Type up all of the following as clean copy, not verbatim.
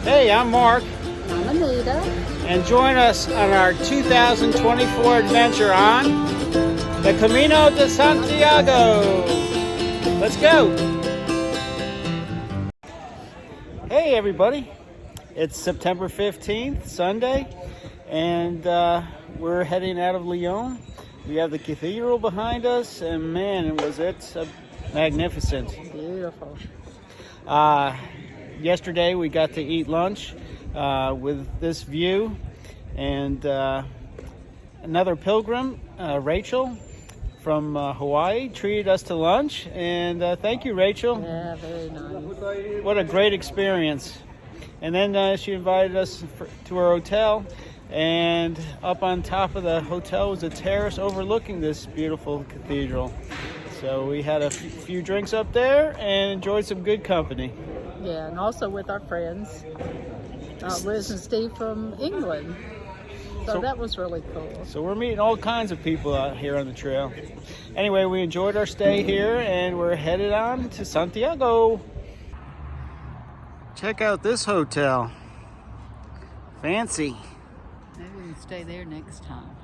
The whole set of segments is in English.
Hey, I'm Mark, I'm Anita. and join us on our 2024 adventure on the Camino de Santiago. Let's go. Hey, everybody. It's September 15th, Sunday, and we're heading out of Lyon. We have the cathedral behind us, and man, was it magnificent. Beautiful. Yesterday we got to eat lunch with this view, and another pilgrim, Rachel from Hawaii, treated us to lunch, and thank you, Rachel. Yeah, very nice. What a great experience. And then she invited us to her hotel, and up on top of the hotel was a terrace overlooking this beautiful cathedral. So we had a few drinks up there and enjoyed some good company. Yeah, and also with our friends, Liz and Steve from England. So that was really cool. So we're meeting all kinds of people out here on the trail. Anyway, we enjoyed our stay here, and we're headed on to Santiago. Check out this hotel. Fancy. Maybe we can stay there next time.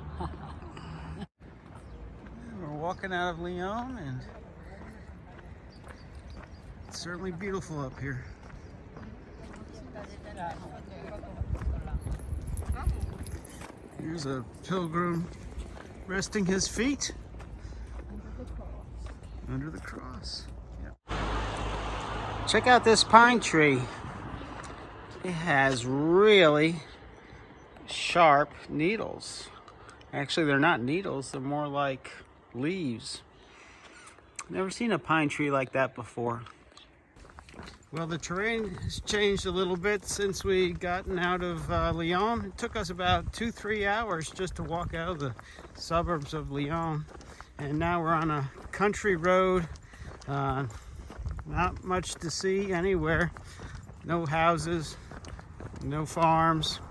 We're walking out of Lyon, and it's certainly beautiful up here. Here's a pilgrim resting his feet under the cross. Yep. Check out this pine tree. It has really sharp needles. Actually, they're not needles, they're more like leaves. Never seen a pine tree like that before. Well, the terrain has changed a little bit since we gotten out of Lyon. It took us about 2-3 hours just to walk out of the suburbs of Lyon. And now we're on a country road. Not much to see anywhere. No houses, no farms.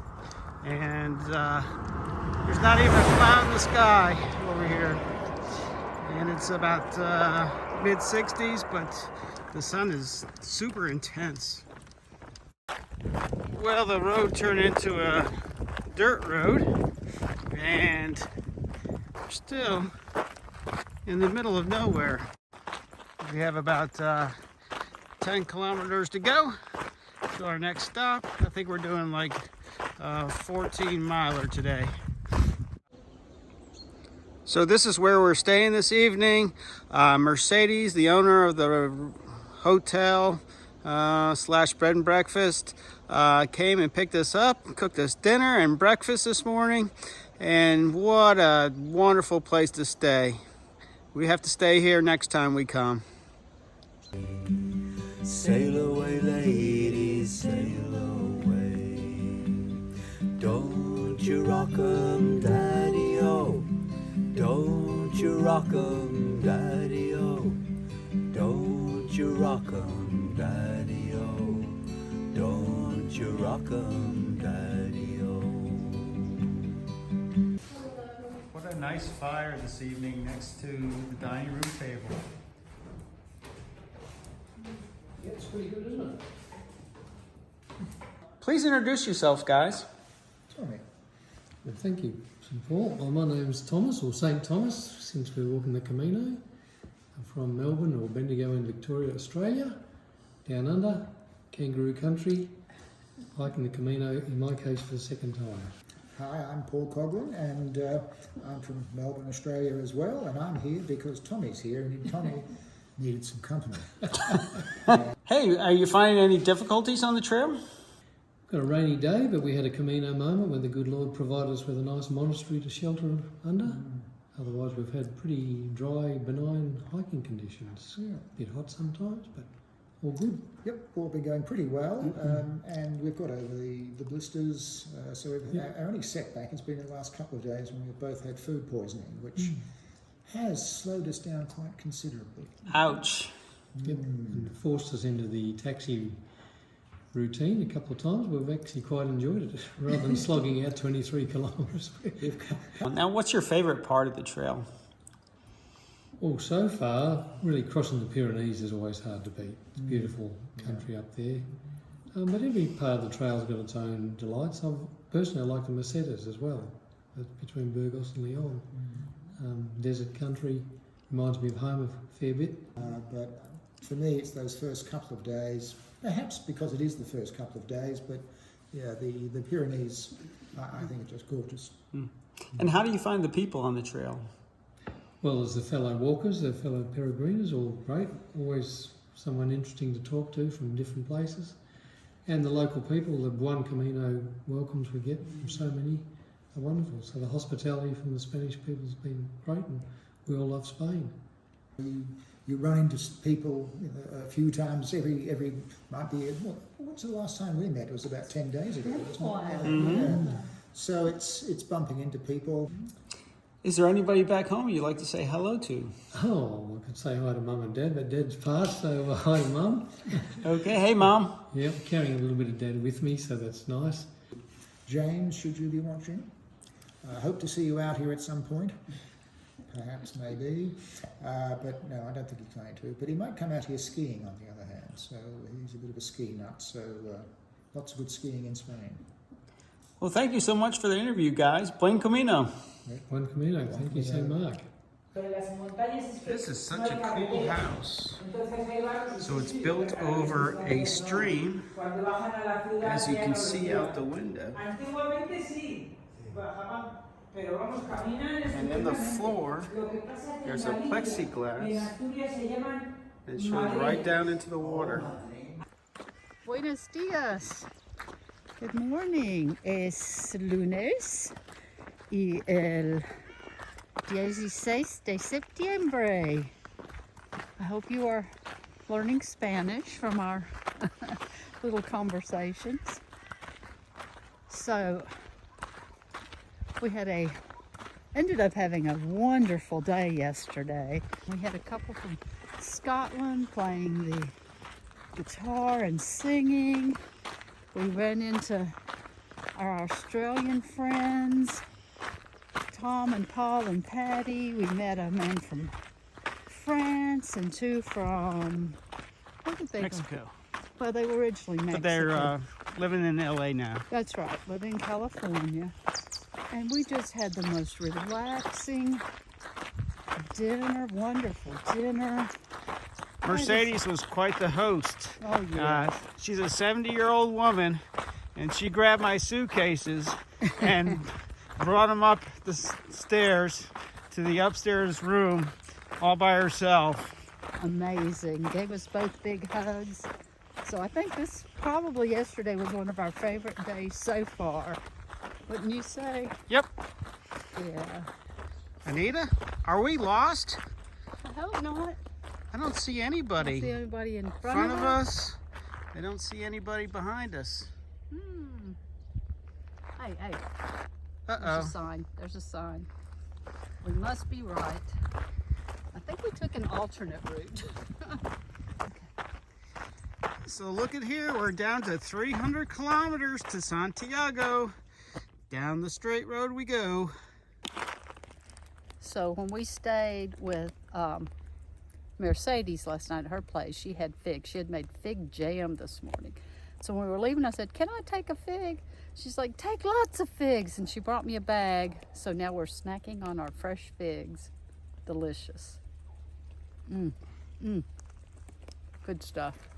And there's not even a cloud in the sky over here. And it's about mid-60s, but the sun is super intense. Well, the road turned into a dirt road, and we're still in the middle of nowhere. We have about 10 kilometers to go to our next stop. I think we're doing like a 14-miler today. So this is where we're staying this evening. Mercedes, the owner of the hotel slash bed and breakfast, came and picked us up, cooked us dinner and breakfast this morning, and what a wonderful place to stay. We have to stay here next time we come. Sail away, ladies, sail away. Don't you rock 'em, daddy-o. Don't you rock 'em, daddy-o. Don't you rock 'em, daddy-o. Don't you rock 'em, daddy-o. What a nice fire this evening next to the dining room table. Yeah, it's pretty good, isn't it? Please introduce yourselves, guys. Sorry. Well, thank you, St. Paul. Well, my name's Thomas, or St. Thomas, since we're walking the Camino. I'm from Melbourne, or Bendigo in Victoria, Australia. Down under, kangaroo country, hiking the Camino, in my case, for the second time. Hi, I'm Paul Coghlan, and I'm from Melbourne, Australia as well, and I'm here because Tommy's here, and Tommy needed some company. Hey, are you finding any difficulties on the trail? Got a rainy day, but we had a Camino moment when the good Lord provided us with a nice monastery to shelter under. Otherwise, we've had pretty dry, benign hiking conditions. Yeah. A bit hot sometimes, but all good. Yep, all been going pretty well, and we've got over the blisters, so our only setback has been in the last couple of days when we've both had food poisoning, which has slowed us down quite considerably. Ouch. Yep, and forced us into the taxi routine a couple of times. We've actually quite enjoyed it, rather than slogging out 23 kilometres. Now, what's your favorite part of the trail? Well, so far, really crossing the Pyrenees is always hard to beat. It's beautiful country up there. But every part of the trail's got its own delights. Personally, I like the Mesetas as well. That's between Burgos and Leon. Desert country, reminds me of home a fair bit. But for me, it's those first couple of days, perhaps because it is the first couple of days, but yeah, the Pyrenees, I think are just gorgeous. And how do you find the people on the trail? Well, there's the fellow walkers, the fellow peregrinos, all great, always someone interesting to talk to from different places. And the local people, the Buen Camino welcomes we get from so many are wonderful. So the hospitality from the Spanish people has been great, and we all love Spain. You run into people a few times every might be. What's the last time we met? It was about 10 days ago, wasn't it? Yeah. So it's bumping into people. Is there anybody back home you'd like to say hello to? Oh, I could say hi to Mum and Dad, but Dad's passed, so hi to Mum. Okay, hey Mom. Yeah, carrying a little bit of Dad with me, so that's nice. James, should you be watching, I hope to see you out here at some point. Perhaps, maybe. But no, I don't think he's going to. But he might come out here skiing, on the other hand. So he's a bit of a ski nut, so lots of good skiing in Spain. Well, thank you so much for the interview, guys. Buen Camino. Buen Camino, thank you, St. Mark. This is such a cool house. So it's built over a stream, as you can see out the window. And in the floor, there's a plexiglass that shows right down into the water. Buenos dias. Good morning. Es lunes y el 16 de septiembre. I hope you are learning Spanish from our little conversations. So we ended up having a wonderful day yesterday. We had a couple from Scotland playing the guitar and singing. We ran into our Australian friends, Tom and Paul and Patty. We met a man from France and two from, where did they Mexico. go? Well, they were originally Mexican. But they're living in LA now. That's right, living in California. And we just had the most relaxing dinner, wonderful dinner. Mercedes was quite the host. Oh, yeah. She's a 70-year-old woman, and she grabbed my suitcases and brought them up the stairs to the upstairs room all by herself. Amazing. Gave us both big hugs. So I think this probably yesterday was one of our favorite days so far. Wouldn't you say? Yep. Yeah. Anita, are we lost? I hope not. I don't see anybody. I don't see anybody in front of us. I don't see anybody behind us. Hey. Uh-oh. There's a sign. There's a sign. We must be right. I think we took an alternate route. So look at here. We're down to 300 kilometers to Santiago. Down the straight road we go. So when we stayed with Mercedes last night at her place, she had figs. She had made fig jam this morning. So when we were leaving, I said, "Can I take a fig?" She's like, "Take lots of figs." And she brought me a bag. So now we're snacking on our fresh figs. Delicious. Good stuff.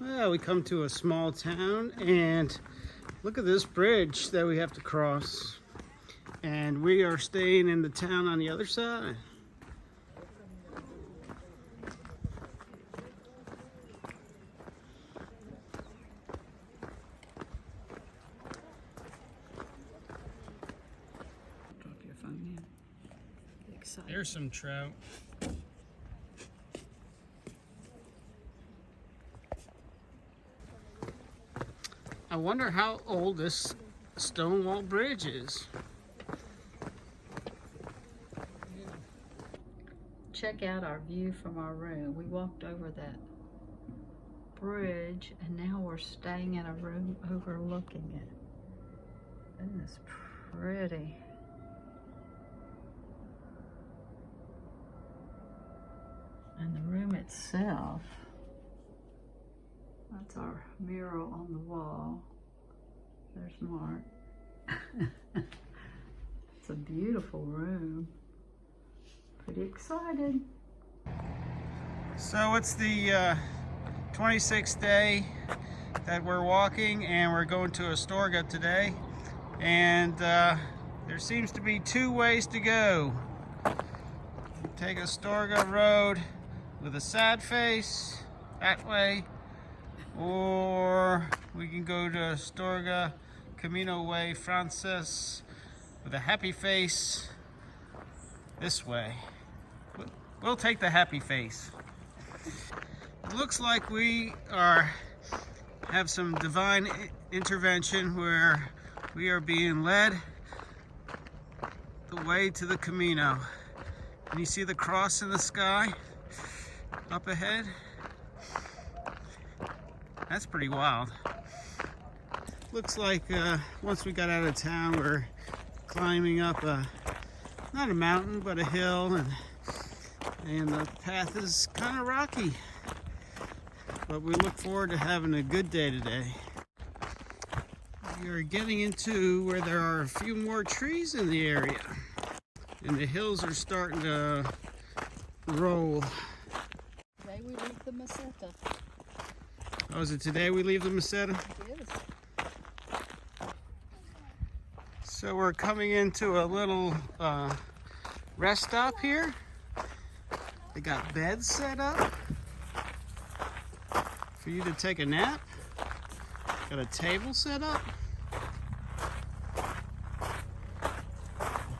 Well, we come to a small town, and look at this bridge that we have to cross. And we are staying in the town on the other side. Drop your phone in. Excited. There's some trout. I wonder how old this stone wall bridge is. Check out our view from our room. We walked over that bridge and now we're staying in a room overlooking it. Isn't this pretty? And the room itself That's our mural on the wall. There's Mark. It's a beautiful room. Pretty excited. So it's the 26th day that we're walking, and we're going to Astorga today. And there seems to be two ways to go. You take Astorga Road with a sad face that way, or we can go to Astorga Camino way Frances with a happy face this way. We'll take the happy face. It looks like we have some divine intervention where we are being led the way to the Camino. And you see the cross in the sky up ahead? That's pretty wild. Looks like once we got out of town, we're climbing up not a mountain, but a hill, and the path is kind of rocky. But we look forward to having a good day today. We are getting into where there are a few more trees in the area, and the hills are starting to roll. Today we leave the Meseta. Oh, is it today we leave the Meseta? It is. So we're coming into a little rest stop here. They got beds set up for you to take a nap. Got a table set up.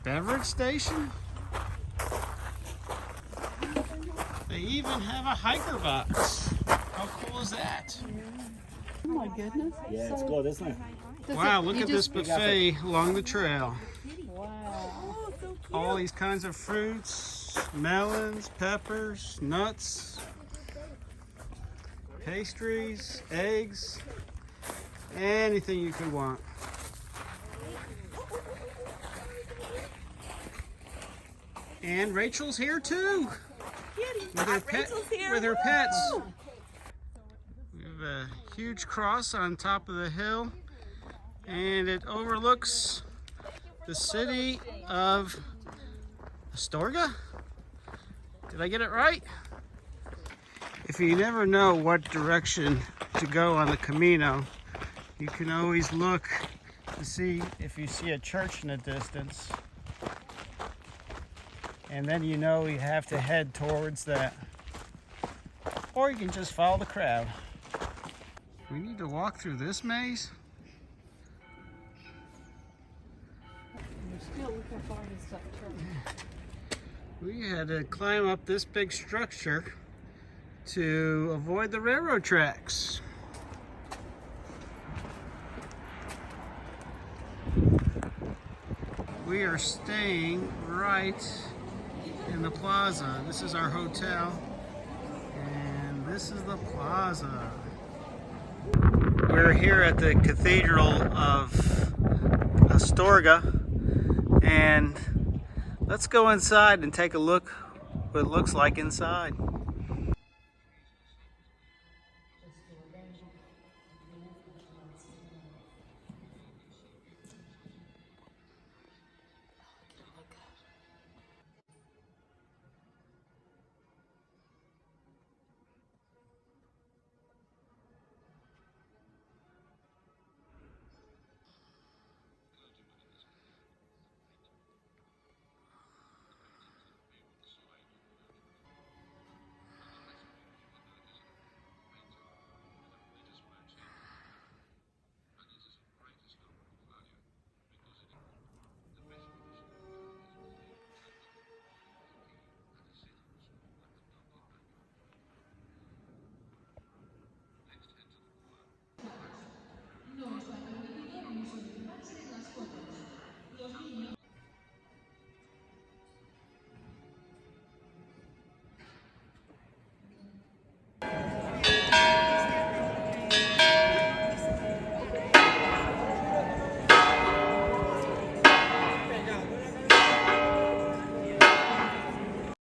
Beverage station. They even have a hiker box. How cool is that? Oh my goodness. Yeah, it's good, isn't it? Wow, look at this buffet along the trail. Wow. All these kinds of fruits, melons, peppers, nuts, pastries, eggs, anything you could want. And Rachel's here too. With her pets. We have a huge cross on top of the hill, and it overlooks the city of Astorga. Did I get it right? If you never know what direction to go on the Camino, you can always look to see if you see a church in the distance. And then you know you have to head towards that. Or you can just follow the crowd. We need to walk through this maze. Still look how far this stuff turns. We had to climb up this big structure to avoid the railroad tracks. We are staying right in the plaza. This is our hotel, and this is the plaza. We're here at the Cathedral of Astorga, and let's go inside and take a look what it looks like inside.